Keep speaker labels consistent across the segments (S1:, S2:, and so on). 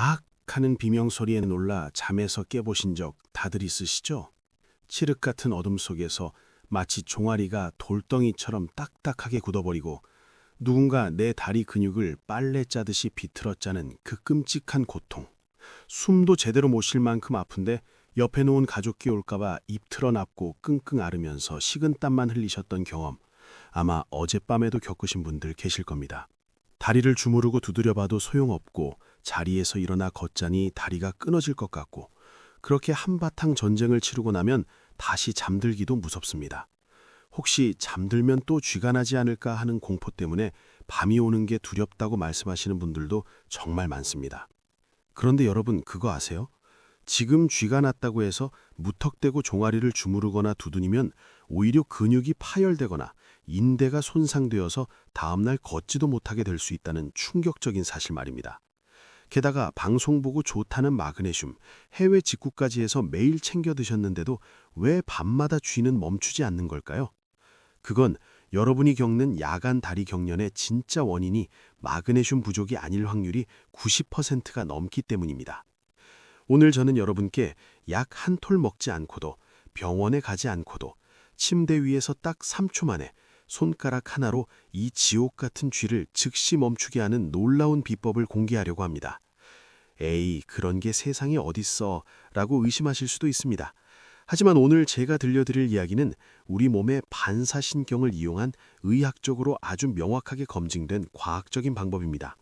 S1: 악 하는 비명소리에 놀라 잠에서 깨보신 적 다들 있으시죠? 칠흑 같은 어둠 속에서 마치 종아리가 돌덩이처럼 딱딱하게 굳어버리고 누군가 내 다리 근육을 빨래 짜듯이 비틀어 짜는 그 끔찍한 고통. 숨도 제대로 못 쉴 만큼 아픈데 옆에 놓은 가족이 올까봐 입 틀어납고 끙끙 앓으면서 식은땀만 흘리셨던 경험, 아마 어젯밤에도 겪으신 분들 계실 겁니다. 다리를 주무르고 두드려봐도 소용없고 자리에서 일어나 걷자니 다리가 끊어질 것 같고 그렇게 한바탕 전쟁을 치르고 나면 다시 잠들기도 무섭습니다. 혹시 잠들면 또 쥐가 나지 않을까 하는 공포 때문에 밤이 오는 게 두렵다고 말씀하시는 분들도 정말 많습니다. 그런데 여러분 그거 아세요? 지금 쥐가 났다고 해서 무턱대고 종아리를 주무르거나 두드리면 오히려 근육이 파열되거나 인대가 손상되어서 다음날 걷지도 못하게 될 수 있다는 충격적인 사실 말입니다. 게다가 방송 보고 좋다는 마그네슘, 해외 직구까지 해서 매일 챙겨 드셨는데도 왜 밤마다 쥐는 멈추지 않는 걸까요? 그건 여러분이 겪는 야간 다리 경련의 진짜 원인이 마그네슘 부족이 아닐 확률이 90%가 넘기 때문입니다. 오늘 저는 여러분께 약 한 톨 먹지 않고도 병원에 가지 않고도 침대 위에서 딱 3초 만에 손가락 하나로 이 지옥 같은 쥐를 즉시 멈추게 하는 놀라운 비법을 공개하려고 합니다. 에이, 그런 게 세상에 어딨어 라고 의심하실 수도 있습니다. 하지만 오늘 제가 들려드릴 이야기는 우리 몸의 반사신경을 이용한 의학적으로 아주 명확하게 검증된 과학적인 방법입니다.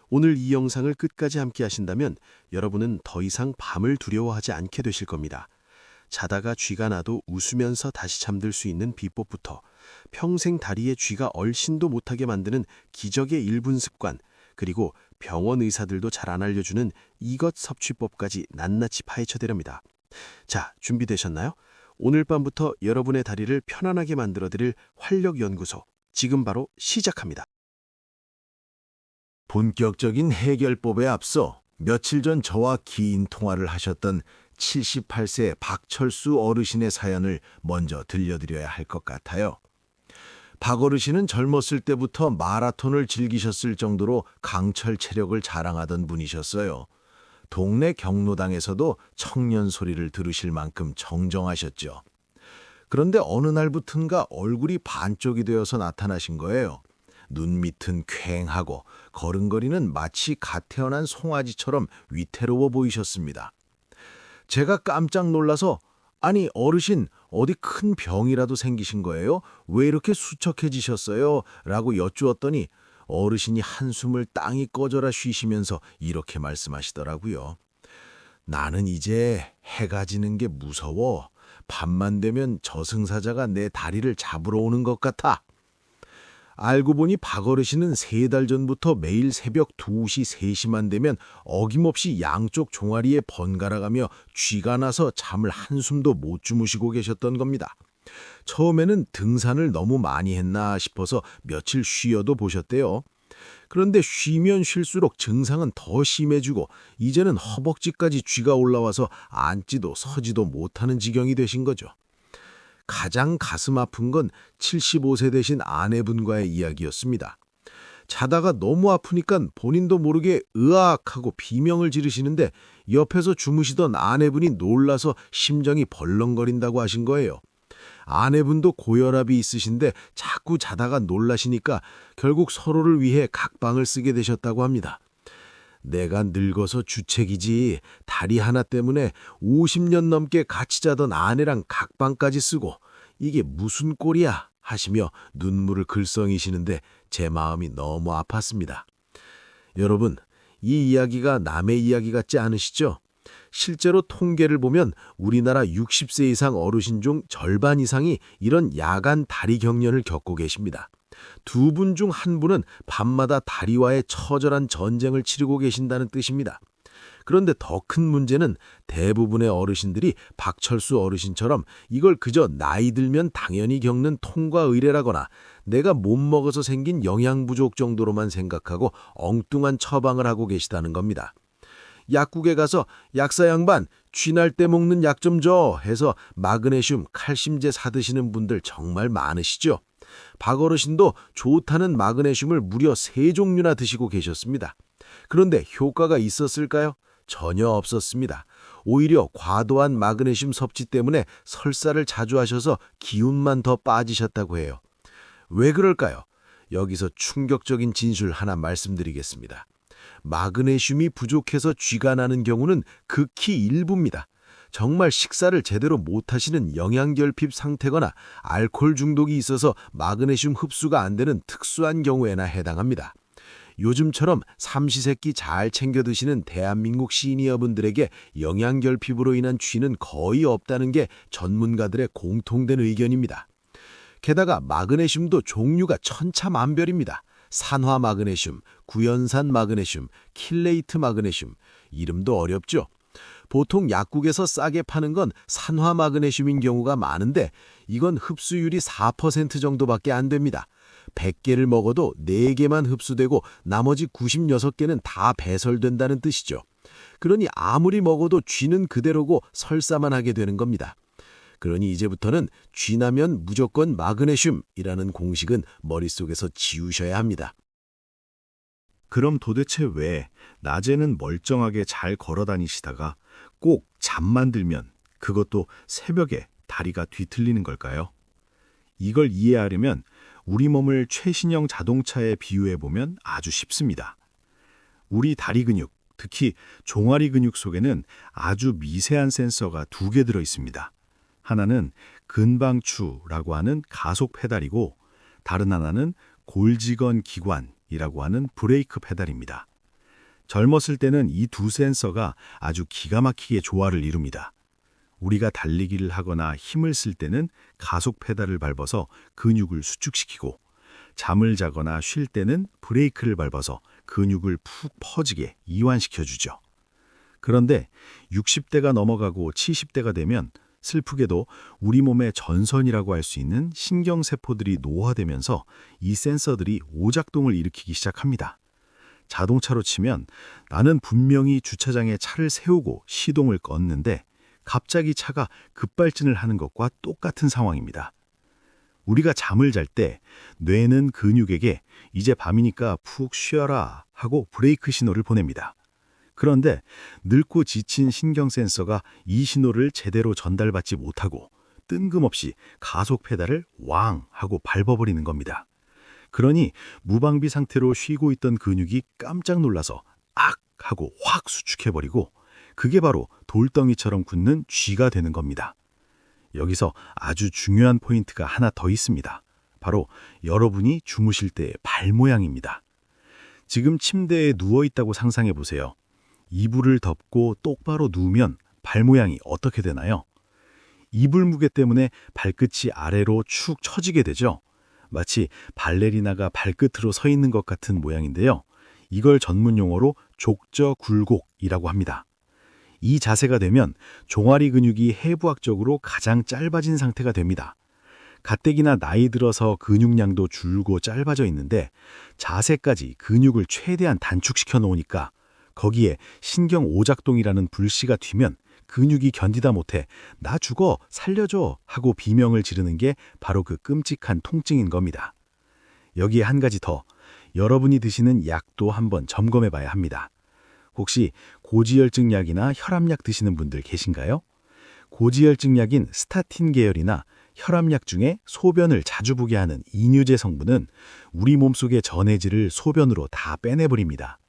S1: 오늘 이 영상을 끝까지 함께 하신다면 여러분은 더 이상 밤을 두려워하지 않게 되실 겁니다. 자다가 쥐가 나도 웃으면서 다시 잠들 수 있는 비법부터 평생 다리에 쥐가 얼씬도 못하게 만드는 기적의 1분 습관, 그리고 병원 의사들도 잘 안 알려주는 이것 섭취법까지 낱낱이 파헤쳐드립니다. 자, 준비되셨나요? 오늘 밤부터 여러분의 다리를 편안하게 만들어드릴 활력연구소, 지금 바로 시작합니다.
S2: 본격적인 해결법에 앞서 며칠 전 저와 긴 통화를 하셨던 78세 박철수 어르신의 사연을 먼저 들려드려야 할 것 같아요. 박 어르신은 젊었을 때부터 마라톤을 즐기셨을 정도로 강철 체력을 자랑하던 분이셨어요. 동네 경로당에서도 청년 소리를 들으실 만큼 정정하셨죠. 그런데 어느 날부턴가 얼굴이 반쪽이 되어서 나타나신 거예요. 눈 밑은 퀭하고 걸음걸이는 마치 갓 태어난 송아지처럼 위태로워 보이셨습니다. 제가 깜짝 놀라서 아니 어르신 어디 큰 병이라도 생기신 거예요? 왜 이렇게 수척해지셨어요? 라고 여쭈었더니 어르신이 한숨을 땅이 꺼져라 쉬시면서 이렇게 말씀하시더라고요. 나는 이제 해가 지는 게 무서워. 밤만 되면 저승사자가 내 다리를 잡으러 오는 것 같아. 알고 보니 박 어르신은 3달 전부터 매일 새벽 2시, 3시만 되면 어김없이 양쪽 종아리에 번갈아가며 쥐가 나서 잠을 한숨도 못 주무시고 계셨던 겁니다. 처음에는 등산을 너무 많이 했나 싶어서 며칠 쉬어도 보셨대요. 그런데 쉬면 쉴수록 증상은 더 심해지고 이제는 허벅지까지 쥐가 올라와서 앉지도 서지도 못하는 지경이 되신 거죠. 가장 가슴 아픈 건 75세 되신 아내분과의 이야기였습니다. 자다가 너무 아프니까 본인도 모르게 으악하고 비명을 지르시는데 옆에서 주무시던 아내분이 놀라서 심정이 벌렁거린다고 하신 거예요. 아내분도 고혈압이 있으신데 자꾸 자다가 놀라시니까 결국 서로를 위해 각방을 쓰게 되셨다고 합니다. 내가 늙어서 주책이지 다리 하나 때문에 50년 넘게 같이 자던 아내랑 각방까지 쓰고 이게 무슨 꼴이야 하시며 눈물을 글썽이시는데 제 마음이 너무 아팠습니다. 여러분, 이 이야기가 남의 이야기 같지 않으시죠? 실제로 통계를 보면 우리나라 60세 이상 어르신 중 절반 이상이 이런 야간 다리 경련을 겪고 계십니다. 2분 중 1분은 밤마다 다리와의 처절한 전쟁을 치르고 계신다는 뜻입니다. 그런데 더 큰 문제는 대부분의 어르신들이 박철수 어르신처럼 이걸 그저 나이 들면 당연히 겪는 통과 의례라거나 내가 못 먹어서 생긴 영양 부족 정도로만 생각하고 엉뚱한 처방을 하고 계시다는 겁니다. 약국에 가서 약사 양반 쥐날 때 먹는 약 좀 줘 해서 마그네슘, 칼슘제 사드시는 분들 정말 많으시죠? 박 어르신도 좋다는 마그네슘을 무려 3종류나 드시고 계셨습니다. 그런데 효과가 있었을까요? 전혀 없었습니다. 오히려 과도한 마그네슘 섭취 때문에 설사를 자주 하셔서 기운만 더 빠지셨다고 해요. 왜 그럴까요? 여기서 충격적인 진술 하나 말씀드리겠습니다. 마그네슘이 부족해서 쥐가 나는 경우는 극히 일부입니다. 정말 식사를 제대로 못하시는 영양결핍 상태거나 알코올 중독이 있어서 마그네슘 흡수가 안 되는 특수한 경우에나 해당합니다. 요즘처럼 삼시세끼 잘 챙겨 드시는 대한민국 시니어분들에게 영양결핍으로 인한 쥐는 거의 없다는 게 전문가들의 공통된 의견입니다. 게다가 마그네슘도 종류가 천차만별입니다. 산화 마그네슘, 구연산 마그네슘, 킬레이트 마그네슘, 이름도 어렵죠? 보통 약국에서 싸게 파는 건 산화 마그네슘인 경우가 많은데 이건 흡수율이 4% 정도밖에 안 됩니다. 100개를 먹어도 4개만 흡수되고 나머지 96개는 다 배설된다는 뜻이죠. 그러니 아무리 먹어도 쥐는 그대로고 설사만 하게 되는 겁니다. 그러니 이제부터는 쥐나면 무조건 마그네슘이라는 공식은 머릿속에서 지우셔야 합니다.
S3: 그럼 도대체 왜 낮에는 멀쩡하게 잘 걸어 다니시다가 꼭 잠만 들면 그것도 새벽에 다리가 뒤틀리는 걸까요? 이걸 이해하려면 우리 몸을 최신형 자동차에 비유해보면 아주 쉽습니다. 우리 다리 근육, 특히 종아리 근육 속에는 아주 미세한 센서가 2개 들어 있습니다. 하나는 근방추라고 하는 가속 페달이고 다른 하나는 골직원 기관이라고 하는 브레이크 페달입니다. 젊었을 때는 이 두 센서가 아주 기가 막히게 조화를 이룹니다. 우리가 달리기를 하거나 힘을 쓸 때는 가속 페달을 밟아서 근육을 수축시키고 잠을 자거나 쉴 때는 브레이크를 밟아서 근육을 푹 퍼지게 이완시켜주죠. 그런데 60대가 넘어가고 70대가 되면 슬프게도 우리 몸의 전선이라고 할 수 있는 신경세포들이 노화되면서 이 센서들이 오작동을 일으키기 시작합니다. 자동차로 치면 나는 분명히 주차장에 차를 세우고 시동을 껐는데 갑자기 차가 급발진을 하는 것과 똑같은 상황입니다. 우리가 잠을 잘 때 뇌는 근육에게 이제 밤이니까 푹 쉬어라 하고 브레이크 신호를 보냅니다. 그런데 늙고 지친 신경 센서가 이 신호를 제대로 전달받지 못하고 뜬금없이 가속 페달을 왕 하고 밟아버리는 겁니다. 그러니 무방비 상태로 쉬고 있던 근육이 깜짝 놀라서 악 하고 확 수축해버리고 그게 바로 돌덩이처럼 굳는 쥐가 되는 겁니다. 여기서 아주 중요한 포인트가 하나 더 있습니다. 바로 여러분이 주무실 때의 발 모양입니다. 지금 침대에 누워있다고 상상해 보세요. 이불을 덮고 똑바로 누우면 발 모양이 어떻게 되나요? 이불 무게 때문에 발끝이 아래로 축 처지게 되죠. 마치 발레리나가 발끝으로 서 있는 것 같은 모양인데요. 이걸 전문 용어로 족저굴곡이라고 합니다. 이 자세가 되면 종아리 근육이 해부학적으로 가장 짧아진 상태가 됩니다. 가뜩이나 나이 들어서 근육량도 줄고 짧아져 있는데 자세까지 근육을 최대한 단축시켜 놓으니까 거기에 신경 오작동이라는 불씨가 튀면 근육이 견디다 못해 나 죽어 살려줘 하고 비명을 지르는 게 바로 그 끔찍한 통증인 겁니다. 여기에 한 가지 더, 여러분이 드시는 약도 한번 점검해 봐야 합니다. 혹시 고지혈증 약이나 혈압약 드시는 분들 계신가요? 고지혈증 약인 스타틴 계열이나 혈압약 중에 소변을 자주 보게 하는 이뇨제 성분은 우리 몸속의 전해질을 소변으로 다 빼내버립니다.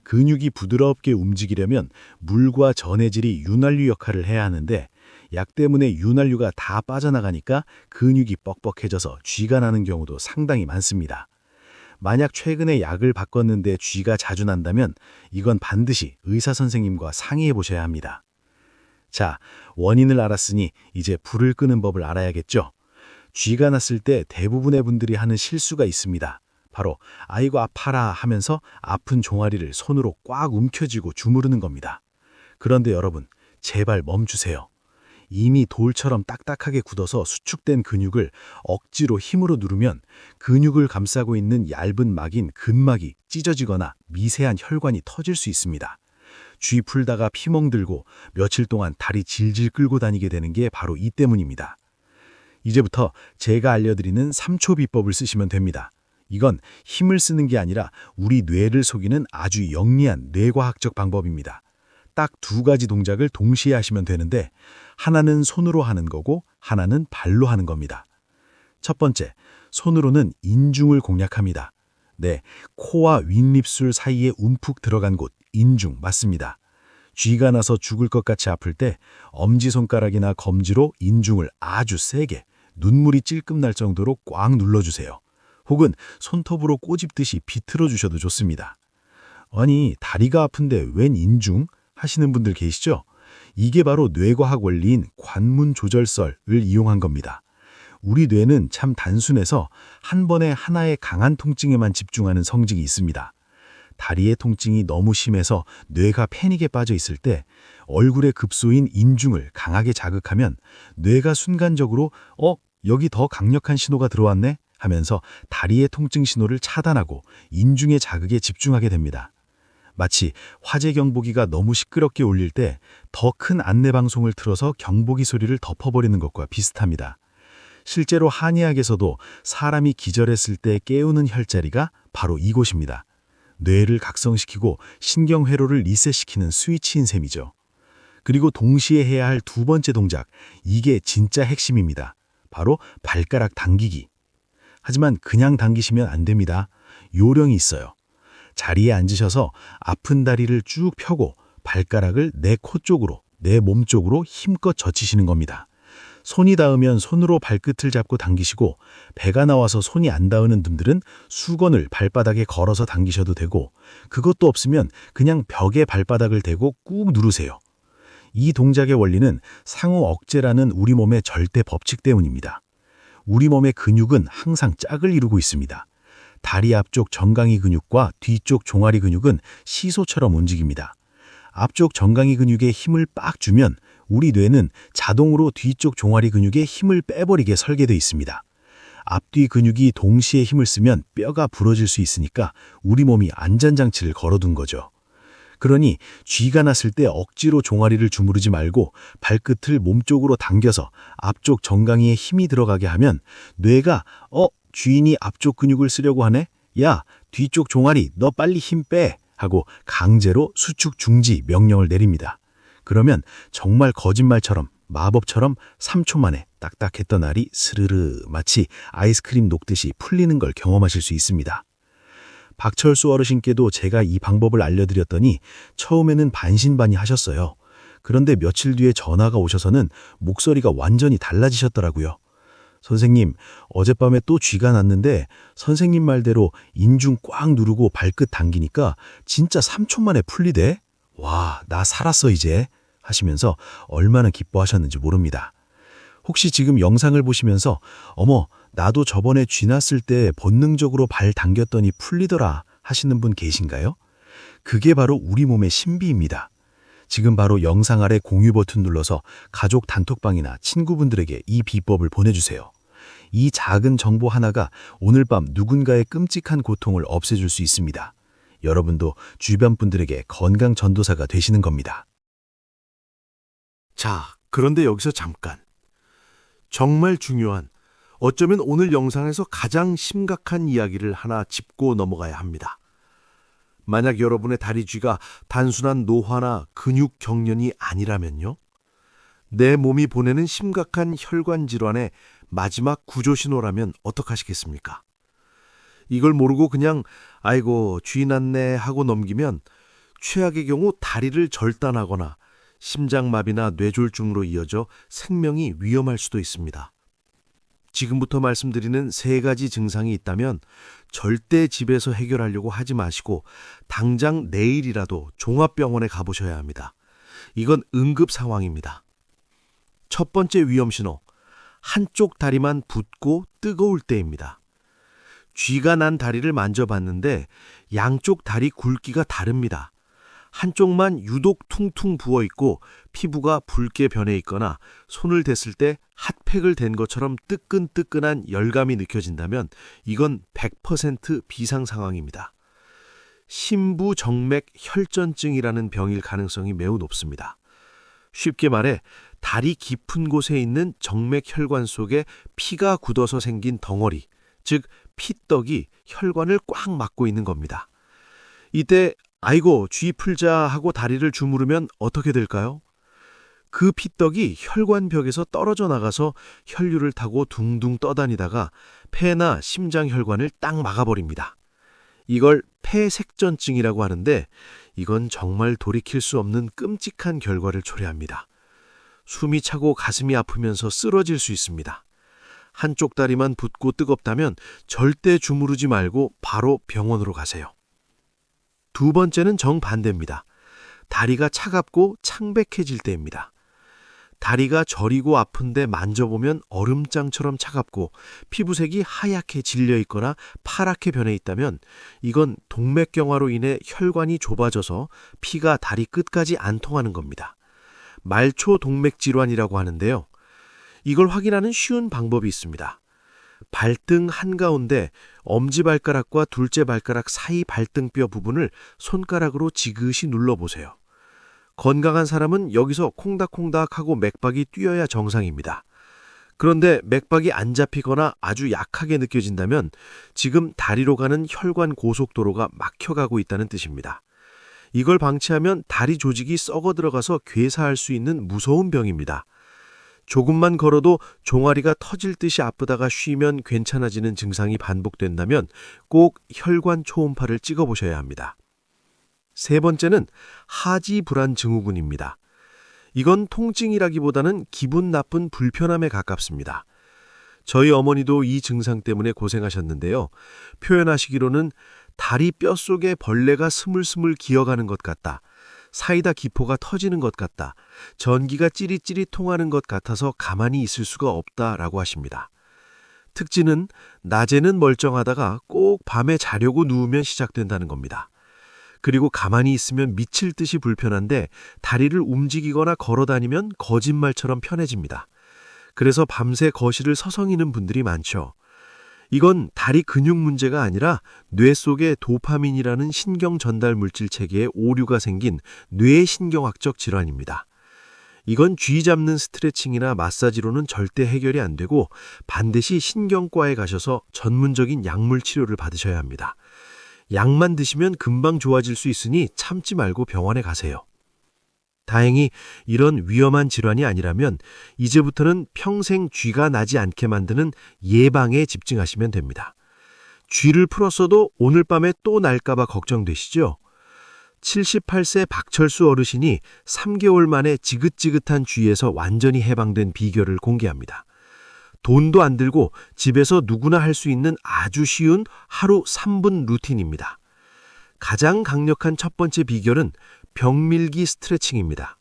S3: 근육이 부드럽게 움직이려면 물과 전해질이 윤활유 역할을 해야 하는데 약 때문에 윤활유가 다 빠져나가니까 근육이 뻑뻑해져서 쥐가 나는 경우도 상당히 많습니다. 만약 최근에 약을 바꿨는데 쥐가 자주 난다면 이건 반드시 의사 선생님과 상의해 보셔야 합니다. 자, 원인을 알았으니 이제 불을 끄는 법을 알아야겠죠? 쥐가 났을 때 대부분의 분들이 하는 실수가 있습니다. 바로 아이고 아파라 하면서 아픈 종아리를 손으로 꽉 움켜쥐고 주무르는 겁니다. 그런데 여러분, 제발 멈추세요. 이미 돌처럼 딱딱하게 굳어서 수축된 근육을 억지로 힘으로 누르면 근육을 감싸고 있는 얇은 막인 근막이 찢어지거나 미세한 혈관이 터질 수 있습니다. 쥐 풀다가 피멍 들고 며칠 동안 다리 질질 끌고 다니게 되는 게 바로 이 때문입니다. 이제부터 제가 알려드리는 3초 비법을 쓰시면 됩니다. 이건 힘을 쓰는 게 아니라 우리 뇌를 속이는 아주 영리한 뇌과학적 방법입니다. 딱 두 가지 동작을 동시에 하시면 되는데 하나는 손으로 하는 거고 하나는 발로 하는 겁니다. 첫 번째, 손으로는 인중을 공략합니다. 네, 코와 윗입술 사이에 움푹 들어간 곳, 인중 맞습니다. 쥐가 나서 죽을 것 같이 아플 때 엄지손가락이나 검지로 인중을 아주 세게 눈물이 찔끔 날 정도로 꽉 눌러주세요. 혹은 손톱으로 꼬집듯이 비틀어 주셔도 좋습니다. 아니, 다리가 아픈데 웬 인중? 하시는 분들 계시죠? 이게 바로 뇌과학 원리인 관문조절설을 이용한 겁니다. 우리 뇌는 참 단순해서 한 번에 하나의 강한 통증에만 집중하는 성질이 있습니다. 다리의 통증이 너무 심해서 뇌가 패닉에 빠져 있을 때 얼굴의 급소인 인중을 강하게 자극하면 뇌가 순간적으로 여기 더 강력한 신호가 들어왔네 하면서 다리의 통증 신호를 차단하고 인중의 자극에 집중하게 됩니다. 마치 화재 경보기가 너무 시끄럽게 울릴 때 더 큰 안내방송을 틀어서 경보기 소리를 덮어버리는 것과 비슷합니다. 실제로 한의학에서도 사람이 기절했을 때 깨우는 혈자리가 바로 이곳입니다. 뇌를 각성시키고 신경회로를 리셋시키는 스위치인 셈이죠. 그리고 동시에 해야 할 두 번째 동작, 이게 진짜 핵심입니다. 바로 발가락 당기기. 하지만 그냥 당기시면 안 됩니다. 요령이 있어요. 자리에 앉으셔서 아픈 다리를 쭉 펴고 발가락을 내 코 쪽으로, 내 몸 쪽으로 힘껏 젖히시는 겁니다. 손이 닿으면 손으로 발끝을 잡고 당기시고 배가 나와서 손이 안 닿는 분들은 수건을 발바닥에 걸어서 당기셔도 되고 그것도 없으면 그냥 벽에 발바닥을 대고 꾹 누르세요. 이 동작의 원리는 상호 억제라는 우리 몸의 절대 법칙 때문입니다. 우리 몸의 근육은 항상 짝을 이루고 있습니다. 다리 앞쪽 정강이 근육과 뒤쪽 종아리 근육은 시소처럼 움직입니다. 앞쪽 정강이 근육에 힘을 빡 주면 우리 뇌는 자동으로 뒤쪽 종아리 근육에 힘을 빼버리게 설계되어 있습니다. 앞뒤 근육이 동시에 힘을 쓰면 뼈가 부러질 수 있으니까 우리 몸이 안전장치를 걸어둔 거죠. 그러니 쥐가 났을 때 억지로 종아리를 주무르지 말고 발끝을 몸쪽으로 당겨서 앞쪽 정강이에 힘이 들어가게 하면 뇌가 쥐인이 앞쪽 근육을 쓰려고 하네? 야, 뒤쪽 종아리 너 빨리 힘 빼! 하고 강제로 수축 중지 명령을 내립니다. 그러면 정말 거짓말처럼 마법처럼 3초 만에 딱딱했던 알이 스르르 마치 아이스크림 녹듯이 풀리는 걸 경험하실 수 있습니다. 박철수 어르신께도 제가 이 방법을 알려드렸더니 처음에는 반신반의하셨어요. 그런데 며칠 뒤에 전화가 오셔서는 목소리가 완전히 달라지셨더라고요. 선생님, 어젯밤에 또 쥐가 났는데 선생님 말대로 인중 꽉 누르고 발끝 당기니까 진짜 3초 만에 풀리대? 와, 나 살았어 이제 하시면서 얼마나 기뻐하셨는지 모릅니다. 혹시 지금 영상을 보시면서 어머, 나도 저번에 쥐 났을 때 본능적으로 발 당겼더니 풀리더라 하시는 분 계신가요? 그게 바로 우리 몸의 신비입니다. 지금 바로 영상 아래 공유 버튼 눌러서 가족 단톡방이나 친구분들에게 이 비법을 보내주세요. 이 작은 정보 하나가 오늘 밤 누군가의 끔찍한 고통을 없애줄 수 있습니다. 여러분도 주변 분들에게 건강 전도사가 되시는 겁니다.
S1: 자, 그런데 여기서 잠깐. 정말 중요한, 어쩌면 오늘 영상에서 가장 심각한 이야기를 하나 짚고 넘어가야 합니다. 만약 여러분의 다리 쥐가 단순한 노화나 근육 경련이 아니라면요. 내 몸이 보내는 심각한 혈관 질환의 마지막 구조 신호라면 어떡하시겠습니까? 이걸 모르고 그냥 아이고 쥐 났네 하고 넘기면 최악의 경우 다리를 절단하거나 심장마비나 뇌졸중으로 이어져 생명이 위험할 수도 있습니다. 지금부터 말씀드리는 3가지 증상이 있다면 절대 집에서 해결하려고 하지 마시고 당장 내일이라도 종합병원에 가보셔야 합니다. 이건 응급 상황입니다. 첫 번째 위험 신호, 한쪽 다리만 붓고 뜨거울 때입니다. 쥐가 난 다리를 만져봤는데 양쪽 다리 굵기가 다릅니다. 한쪽만 유독 퉁퉁 부어있고 피부가 붉게 변해 있거나 손을 댔을 때 핫팩을 댄 것처럼 뜨끈뜨끈한 열감이 느껴진다면 이건 100% 비상 상황입니다. 심부정맥 혈전증이라는 병일 가능성이 매우 높습니다. 쉽게 말해 다리 깊은 곳에 있는 정맥 혈관 속에 피가 굳어서 생긴 덩어리, 즉
S4: 피떡이 혈관을 꽉 막고 있는 겁니다. 이때 아이고 쥐 풀자 하고 다리를 주무르면 어떻게 될까요? 그 피떡이 혈관벽에서 떨어져 나가서 혈류를 타고 둥둥 떠다니다가 폐나 심장 혈관을 딱 막아버립니다. 이걸 폐색전증이라고 하는데 이건 정말 돌이킬 수 없는 끔찍한 결과를 초래합니다. 숨이 차고 가슴이 아프면서 쓰러질 수 있습니다. 한쪽 다리만 붓고 뜨겁다면 절대 주무르지 말고 바로 병원으로 가세요. 두 번째는 정반대입니다. 다리가 차갑고 창백해질 때입니다. 다리가 저리고 아픈데 만져보면 얼음장처럼 차갑고 피부색이 하얗게 질려 있거나 파랗게 변해 있다면 이건 동맥경화로 인해 혈관이 좁아져서 피가 다리 끝까지 안 통하는 겁니다. 말초동맥질환이라고 하는데요. 이걸 확인하는 쉬운 방법이 있습니다. 발등 한가운데 엄지발가락과 둘째 발가락 사이 발등뼈 부분을 손가락으로 지그시 눌러보세요. 건강한 사람은 여기서 콩닥콩닥하고 맥박이 뛰어야 정상입니다. 그런데 맥박이 안 잡히거나 아주 약하게 느껴진다면 지금 다리로 가는 혈관 고속도로가 막혀가고 있다는 뜻입니다. 이걸 방치하면 다리 조직이 썩어 들어가서 괴사할 수 있는 무서운 병입니다. 조금만 걸어도 종아리가 터질 듯이 아프다가 쉬면 괜찮아지는 증상이 반복된다면 꼭 혈관 초음파를 찍어보셔야 합니다. 세 번째는 하지불안 증후군입니다. 이건 통증이라기보다는 기분 나쁜 불편함에 가깝습니다. 저희 어머니도 이 증상 때문에 고생하셨는데요. 표현하시기로는 다리 뼛속에 벌레가 스물스물 기어가는 것 같다. 사이다 기포가 터지는 것 같다. 전기가 찌릿찌릿 통하는 것 같아서 가만히 있을 수가 없다라고 하십니다. 특징은 낮에는 멀쩡하다가 꼭 밤에 자려고 누우면 시작된다는 겁니다. 그리고 가만히 있으면 미칠 듯이 불편한데 다리를 움직이거나 걸어다니면 거짓말처럼 편해집니다. 그래서 밤새 거실을 서성이는 분들이 많죠. 이건 다리 근육 문제가 아니라 뇌 속에 도파민이라는 신경 전달 물질 체계에 오류가 생긴 뇌신경학적 질환입니다. 이건 쥐 잡는 스트레칭이나 마사지로는 절대 해결이 안 되고 반드시 신경과에 가셔서 전문적인 약물 치료를 받으셔야 합니다. 약만 드시면 금방 좋아질 수 있으니 참지 말고 병원에 가세요. 다행히 이런 위험한 질환이 아니라면 이제부터는 평생 쥐가 나지 않게 만드는 예방에 집중하시면 됩니다. 쥐를 풀었어도 오늘 밤에 또 날까봐 걱정되시죠? 78세 박철수 어르신이 3개월 만에 지긋지긋한 쥐에서 완전히 해방된 비결을 공개합니다. 돈도 안 들고 집에서 누구나 할 수 있는 아주 쉬운 하루 3분 루틴입니다. 가장 강력한 첫 번째 비결은 벽밀기 스트레칭입니다.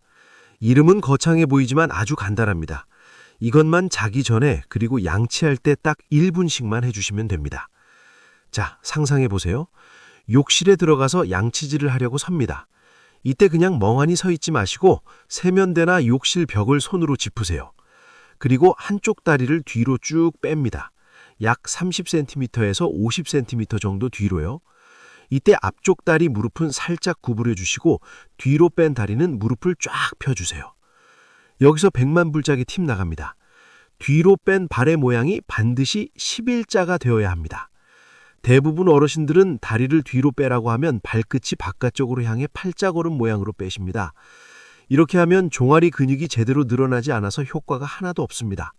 S4: 이름은 거창해 보이지만 아주 간단합니다. 이것만 자기 전에 그리고 양치할 때 딱 1분씩만 해주시면 됩니다. 자, 상상해 보세요. 욕실에 들어가서 양치질을 하려고 섭니다. 이때 그냥 멍하니 서 있지 마시고 세면대나 욕실 벽을 손으로 짚으세요. 그리고 한쪽 다리를 뒤로 쭉 뺍니다. 약 30cm에서 50cm 정도 뒤로요. 이때 앞쪽 다리 무릎은 살짝 구부려 주시고 뒤로 뺀 다리는 무릎을 쫙 펴주세요. 여기서 백만불짜기 팁 나갑니다. 뒤로 뺀 발의 모양이 반드시 11자가 되어야 합니다. 대부분 어르신들은 다리를 뒤로 빼라고 하면 발끝이 바깥쪽으로 향해 팔자걸음 모양으로 빼십니다. 이렇게 하면 종아리 근육이 제대로 늘어나지 않아서 효과가 하나도 없습니다.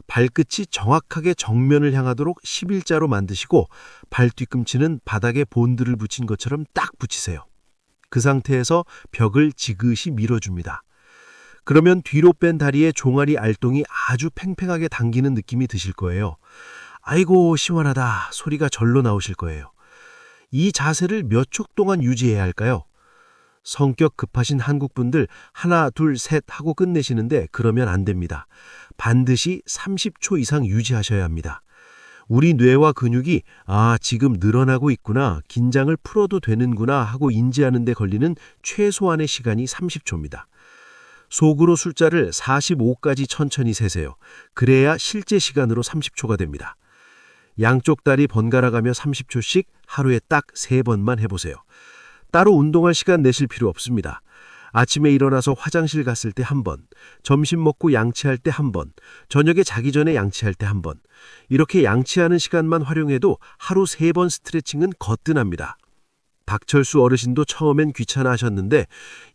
S4: 발끝이 정확하게 정면을 향하도록 11자로 만드시고 발 뒤꿈치는 바닥에 본드를 붙인 것처럼 딱 붙이세요. 그 상태에서 벽을 지그시 밀어줍니다. 그러면 뒤로 뺀 다리에 종아리 알통이 아주 팽팽하게 당기는 느낌이 드실 거예요. 아이고 시원하다 소리가 절로 나오실 거예요. 이 자세를 몇 초 동안 유지해야 할까요? 성격 급하신 한국분들 하나 둘 셋 하고 끝내시는데 그러면 안 됩니다. 반드시 30초 이상 유지하셔야 합니다. 우리 뇌와 근육이 지금 늘어나고 있구나, 긴장을 풀어도 되는구나 하고 인지하는 데 걸리는 최소한의 시간이 30초입니다. 속으로 숫자를 45까지 천천히 세세요. 그래야 실제 시간으로 30초가 됩니다. 양쪽 다리 번갈아 가며 30초씩 하루에 딱 3번만 해보세요. 따로 운동할 시간 내실 필요 없습니다. 아침에 일어나서 화장실 갔을 때 한 번, 점심 먹고 양치할 때 한 번, 저녁에 자기 전에 양치할 때 한 번. 이렇게 양치하는 시간만 활용해도 하루 3번 스트레칭은 거뜬합니다. 박철수 어르신도 처음엔 귀찮아 하셨는데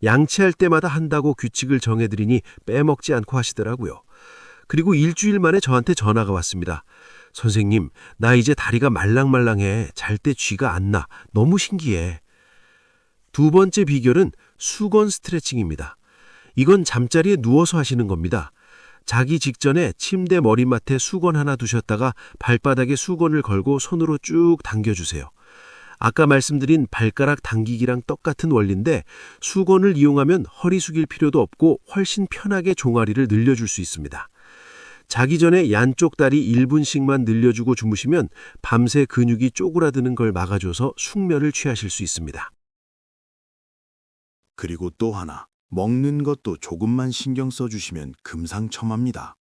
S4: 양치할 때마다 한다고 규칙을 정해드리니 빼먹지 않고 하시더라고요. 그리고 일주일 만에 저한테 전화가 왔습니다. 선생님, 나 이제 다리가 말랑말랑해. 잘 때 쥐가 안 나. 너무 신기해. 두 번째 비결은 수건 스트레칭입니다. 이건 잠자리에 누워서 하시는 겁니다. 자기 직전에 침대 머리맡에 수건 하나 두셨다가 발바닥에 수건을 걸고 손으로 쭉 당겨주세요. 아까 말씀드린 발가락 당기기랑 똑같은 원리인데 수건을 이용하면 허리 숙일 필요도 없고 훨씬 편하게 종아리를 늘려줄 수 있습니다. 자기 전에 양쪽 다리 1분씩만 늘려주고 주무시면 밤새 근육이 쪼그라드는 걸 막아줘서 숙면을 취하실 수 있습니다.
S1: 그리고 또 하나, 먹는 것도 조금만 신경 써주시면 금상첨화입니다.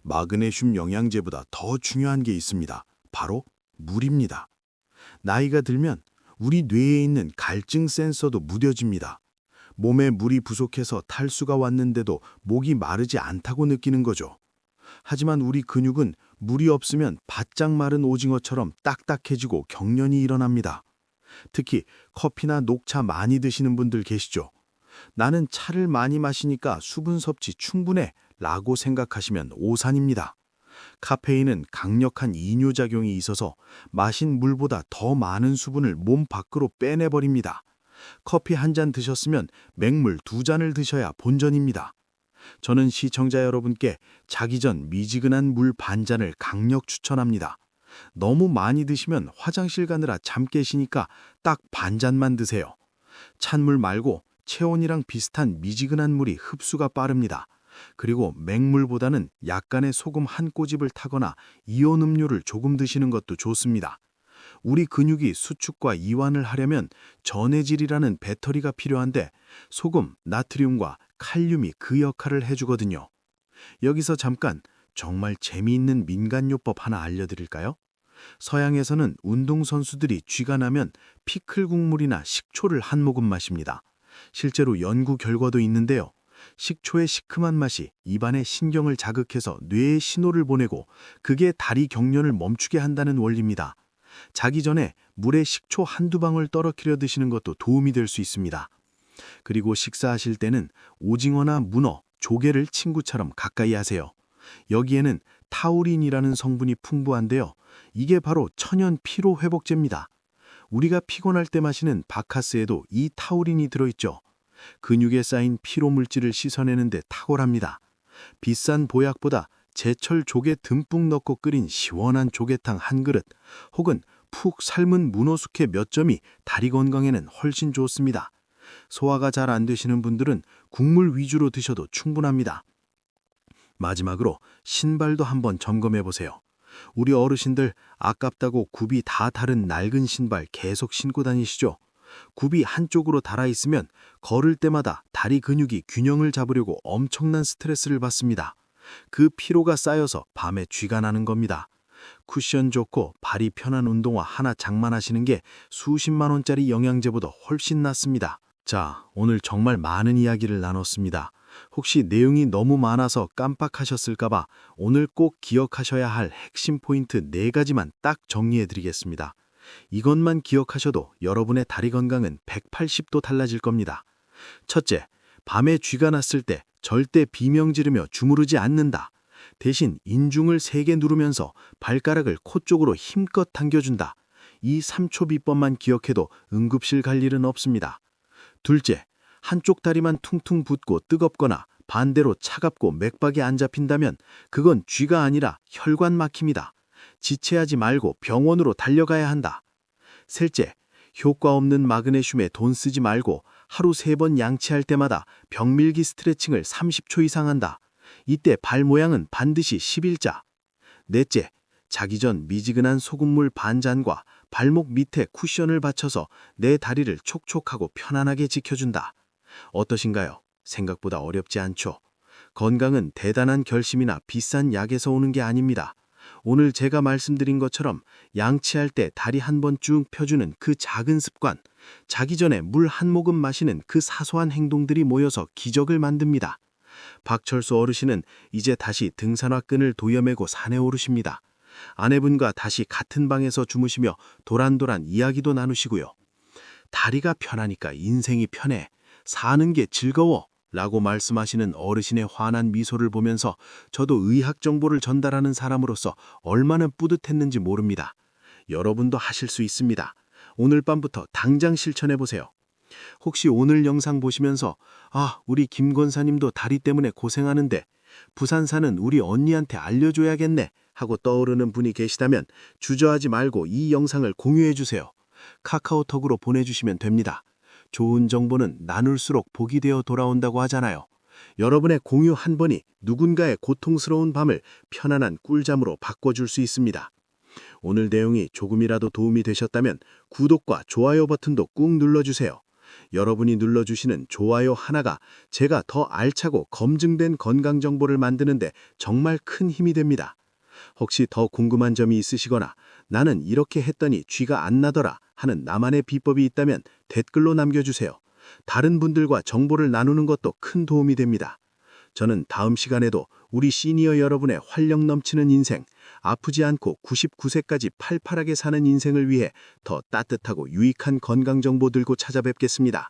S1: 마그네슘 영양제보다 더 중요한 게 있습니다. 바로 물입니다. 나이가 들면 우리 뇌에 있는 갈증 센서도 무뎌집니다. 몸에 물이 부족해서 탈수가 왔는데도 목이 마르지 않다고 느끼는 거죠. 하지만 우리 근육은 물이 없으면 바짝 마른 오징어처럼 딱딱해지고 경련이 일어납니다. 특히 커피나 녹차 많이 드시는 분들 계시죠? 나는 차를 많이 마시니까 수분 섭취 충분해 라고 생각하시면 오산입니다. 카페인은 강력한 이뇨작용이 있어서 마신 물보다 더 많은 수분을 몸 밖으로 빼내버립니다. 커피 한 잔 드셨으면 맹물 2잔을 드셔야 본전입니다. 저는 시청자 여러분께 자기 전 미지근한 물 반잔을 강력 추천합니다. 너무 많이 드시면 화장실 가느라 잠 깨시니까 딱 반잔만 드세요. 찬물 말고 체온이랑 비슷한 미지근한 물이 흡수가 빠릅니다. 그리고 맹물보다는 약간의 소금 한 꼬집을 타거나 이온 음료를 조금 드시는 것도 좋습니다. 우리 근육이 수축과 이완을 하려면 전해질이라는 배터리가 필요한데 소금, 나트륨과 칼륨이 그 역할을 해주거든요. 여기서 잠깐 정말 재미있는 민간요법 하나 알려드릴까요? 서양에서는 운동선수들이 쥐가 나면 피클 국물이나 식초를 한 모금 마십니다. 실제로 연구 결과도 있는데요. 식초의 시큼한 맛이 입안의 신경을 자극해서 뇌에 신호를 보내고 그게 다리 경련을 멈추게 한다는 원리입니다. 자기 전에 물에 식초 한두 방울 떨어뜨려 드시는 것도 도움이 될 수 있습니다. 그리고 식사하실 때는 오징어나 문어, 조개를 친구처럼 가까이 하세요. 여기에는 타우린이라는 성분이 풍부한데요. 이게 바로 천연 피로회복제입니다. 우리가 피곤할 때 마시는 바카스에도 이 타우린이 들어있죠. 근육에 쌓인 피로물질을 씻어내는 데 탁월합니다. 비싼 보약보다 제철 조개 듬뿍 넣고 끓인 시원한 조개탕 한 그릇 혹은 푹 삶은 문어숙회 몇 점이 다리 건강에는 훨씬 좋습니다. 소화가 잘 안 되시는 분들은 국물 위주로 드셔도 충분합니다. 마지막으로 신발도 한번 점검해 보세요. 우리 어르신들 아깝다고 굽이 다 다른 낡은 신발 계속 신고 다니시죠? 굽이 한쪽으로 닳아 있으면 걸을 때마다 다리 근육이 균형을 잡으려고 엄청난 스트레스를 받습니다. 그 피로가 쌓여서 밤에 쥐가 나는 겁니다. 쿠션 좋고 발이 편한 운동화 하나 장만하시는 게 수십만 원짜리 영양제보다 훨씬 낫습니다. 자, 오늘 정말 많은 이야기를 나눴습니다. 혹시 내용이 너무 많아서 깜빡하셨을까봐 오늘 꼭 기억하셔야 할 핵심 포인트 4가지만 딱 정리해드리겠습니다. 이것만 기억하셔도 여러분의 다리 건강은 180도 달라질 겁니다. 첫째, 밤에 쥐가 났을 때 절대 비명 지르며 주무르지 않는다. 대신 인중을 3개 누르면서 발가락을 코 쪽으로 힘껏 당겨준다. 이 3초 비법만 기억해도 응급실 갈 일은 없습니다. 둘째, 한쪽 다리만 퉁퉁 붓고 뜨겁거나 반대로 차갑고 맥박이 안 잡힌다면 그건 쥐가 아니라 혈관 막힘이다. 지체하지 말고 병원으로 달려가야 한다. 셋째, 효과 없는 마그네슘에 돈 쓰지 말고 하루 3번 양치할 때마다 벽밀기 스트레칭을 30초 이상 한다. 이때 발 모양은 반드시 11자. 넷째, 자기 전 미지근한 소금물 반잔과 발목 밑에 쿠션을 받쳐서 내 다리를 촉촉하고 편안하게 지켜준다. 어떠신가요? 생각보다 어렵지 않죠? 건강은 대단한 결심이나 비싼 약에서 오는 게 아닙니다.
S4: 오늘 제가 말씀드린 것처럼 양치할 때 다리 한 번 쭉 펴주는 그 작은 습관, 자기 전에 물 한 모금 마시는 그 사소한 행동들이 모여서 기적을 만듭니다. 박철수 어르신은 이제 다시 등산화끈을 도여매고 산에 오르십니다. 아내분과 다시 같은 방에서 주무시며 도란도란 이야기도 나누시고요. 다리가 편하니까 인생이 편해. 사는 게 즐거워. 라고 말씀하시는 어르신의 환한 미소를 보면서 저도 의학 정보를 전달하는 사람으로서 얼마나 뿌듯했는지 모릅니다. 여러분도 하실 수 있습니다. 오늘 밤부터 당장 실천해보세요. 혹시 오늘 영상 보시면서 우리 김 권사님도 다리 때문에 고생하는데 부산 사는 우리 언니한테 알려줘야겠네 하고 떠오르는 분이 계시다면 주저하지 말고 이 영상을 공유해주세요. 카카오톡으로 보내주시면 됩니다. 좋은 정보는 나눌수록 복이 되어 돌아온다고 하잖아요. 여러분의 공유 한 번이 누군가의 고통스러운 밤을 편안한 꿀잠으로 바꿔줄 수 있습니다. 오늘 내용이 조금이라도 도움이 되셨다면 구독과 좋아요 버튼도 꾹 눌러주세요. 여러분이 눌러주시는 좋아요 하나가 제가 더 알차고 검증된 건강 정보를 만드는데 정말 큰 힘이 됩니다. 혹시 더 궁금한 점이 있으시거나 나는 이렇게 했더니 쥐가 안 나더라 하는 나만의 비법이 있다면 댓글로 남겨주세요. 다른 분들과 정보를 나누는 것도 큰 도움이 됩니다. 저는 다음 시간에도 우리 시니어 여러분의 활력 넘치는 인생, 아프지 않고 99세까지 팔팔하게 사는 인생을 위해 더 따뜻하고 유익한 건강 정보 들고 찾아뵙겠습니다.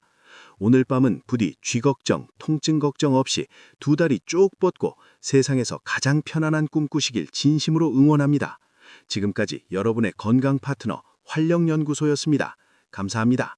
S4: 오늘 밤은 부디 쥐 걱정, 통증 걱정 없이 두 다리 쭉 뻗고 세상에서 가장 편안한 꿈 꾸시길 진심으로 응원합니다. 지금까지 여러분의 건강 파트너 활력연구소였습니다. 감사합니다.